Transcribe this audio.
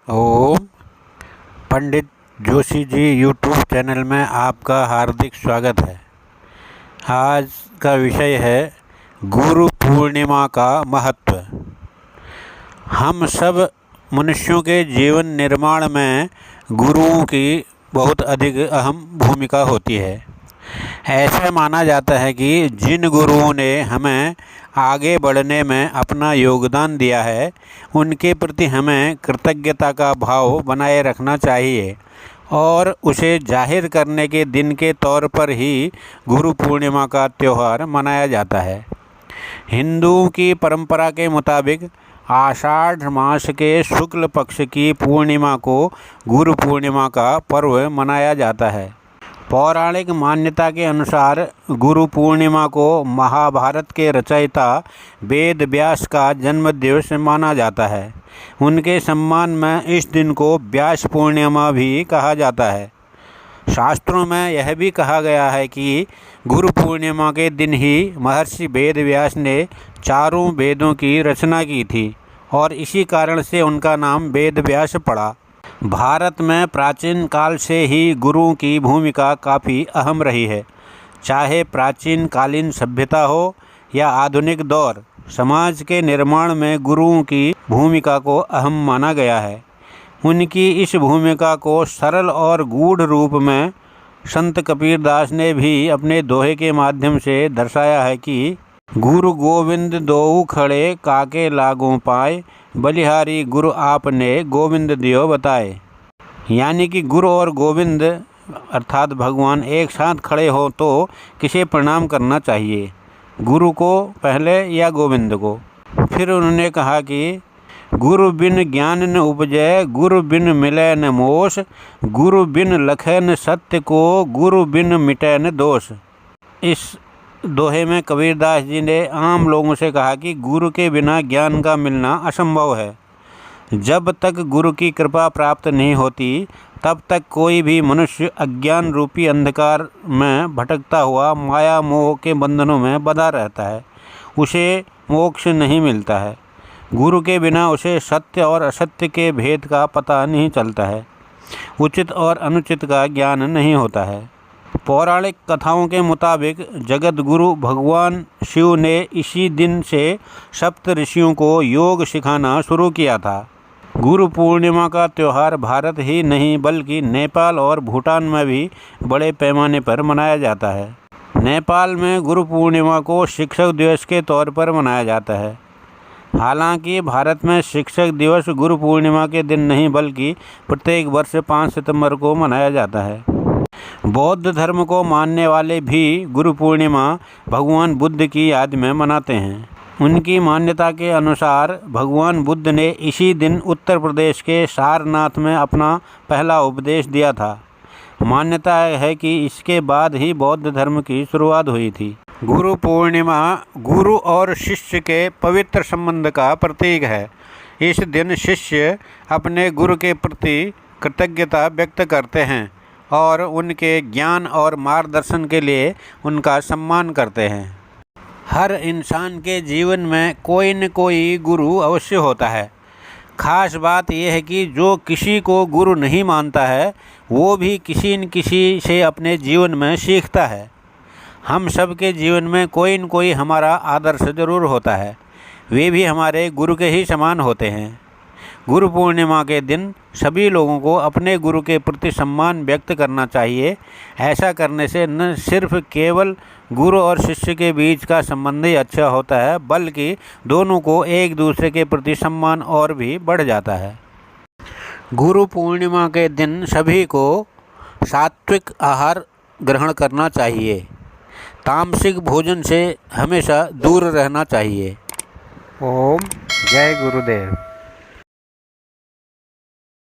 ओम। पंडित Joshi ji YouTube channel में आपका हार्दिक स्वागत है। आज का विषय है गुरु पूर्णिमा का महत्व। हम सब मनुष्यों के जीवन निर्माण में गुरुओं की बहुत अधिक अहम भूमिका होती है। ऐसा माना जाता है कि जिन गुरुओं ने हमें आगे बढ़ने में अपना योगदान दिया है, उनके प्रति हमें कृतज्ञता का भाव बनाए रखना चाहिए और उसे जाहिर करने के दिन के तौर पर ही गुरु पूर्णिमा का त्यौहार मनाया जाता है। हिंदुओं की परंपरा के मुताबिक आषाढ़ मास के शुक्ल पक्ष की पूर्णिमा को गुरु पूर्णिमा का पर्व मनाया जाता है। पौराणिक मान्यता के अनुसार गुरु पूर्णिमा को महाभारत के रचयिता वेद व्यास का जन्म दिवस माना जाता है। उनके सम्मान में इस दिन को व्यास पूर्णिमा भी कहा जाता है। शास्त्रों में यह भी कहा गया है कि गुरु पूर्णिमा के दिन ही महर्षि वेद व्यास ने चारों वेदों की रचना की थी और इसी कारण से उनका नाम वेद व्यास पड़ा। भारत में प्राचीन काल से ही गुरुओं की भूमिका काफ़ी अहम रही है। चाहे प्राचीन कालीन सभ्यता हो या आधुनिक दौर, समाज के निर्माण में गुरुओं की भूमिका को अहम माना गया है। उनकी इस भूमिका को सरल और गूढ़ रूप में संत कबीरदास ने भी अपने दोहे के माध्यम से दर्शाया है कि गुरु गोविंद दोऊ खड़े काके लागों पाए, बलिहारी गुरु आपने गोविंद दियो बताए। यानी कि गुरु और गोविंद अर्थात भगवान एक साथ खड़े हो तो किसे प्रणाम करना चाहिए, गुरु को पहले या गोविंद को। फिर उन्होंने कहा कि गुरु बिन ज्ञान न उपजय, गुरु बिन मिलै न मोश, गुरु बिन लखै न सत्य को, गुरु बिन मिटै न दोष। इस दोहे में कबीरदास जी ने आम लोगों से कहा कि गुरु के बिना ज्ञान का मिलना असंभव है। जब तक गुरु की कृपा प्राप्त नहीं होती तब तक कोई भी मनुष्य अज्ञान रूपी अंधकार में भटकता हुआ माया मोह के बंधनों में बंधा रहता है, उसे मोक्ष नहीं मिलता है। गुरु के बिना उसे सत्य और असत्य के भेद का पता नहीं चलता है, उचित और अनुचित का ज्ञान नहीं होता है। पौराणिक कथाओं के मुताबिक जगत गुरु भगवान शिव ने इसी दिन से सप्त ऋषियों को योग सिखाना शुरू किया था। गुरु पूर्णिमा का त्यौहार भारत ही नहीं बल्कि नेपाल और भूटान में भी बड़े पैमाने पर मनाया जाता है। नेपाल में गुरु पूर्णिमा को शिक्षक दिवस के तौर पर मनाया जाता है। हालांकि भारत में शिक्षक दिवस गुरु पूर्णिमा के दिन नहीं बल्कि प्रत्येक वर्ष 5 सितंबर को मनाया जाता है। बौद्ध धर्म को मानने वाले भी गुरु पूर्णिमा भगवान बुद्ध की याद में मनाते हैं। उनकी मान्यता के अनुसार भगवान बुद्ध ने इसी दिन उत्तर प्रदेश के सारनाथ में अपना पहला उपदेश दिया था। मान्यता है कि इसके बाद ही बौद्ध धर्म की शुरुआत हुई थी। गुरु पूर्णिमा गुरु और शिष्य के पवित्र संबंध का प्रतीक है। इस दिन शिष्य अपने गुरु के प्रति कृतज्ञता व्यक्त करते हैं और उनके ज्ञान और मार्गदर्शन के लिए उनका सम्मान करते हैं। हर इंसान के जीवन में कोई न कोई गुरु अवश्य होता है। खास बात यह है कि जो किसी को गुरु नहीं मानता है वो भी किसी न किसी से अपने जीवन में सीखता है। हम सब के जीवन में कोई न कोई हमारा आदर्श जरूर होता है, वे भी हमारे गुरु के ही समान होते हैं। गुरु पूर्णिमा के दिन सभी लोगों को अपने गुरु के प्रति सम्मान व्यक्त करना चाहिए। ऐसा करने से न सिर्फ केवल गुरु और शिष्य के बीच का संबंध ही अच्छा होता है बल्कि दोनों को एक दूसरे के प्रति सम्मान और भी बढ़ जाता है। गुरु पूर्णिमा के दिन सभी को सात्विक आहार ग्रहण करना चाहिए। तामसिक भोजन से हमेशा दूर रहना चाहिए। ओम। जय गुरुदेव।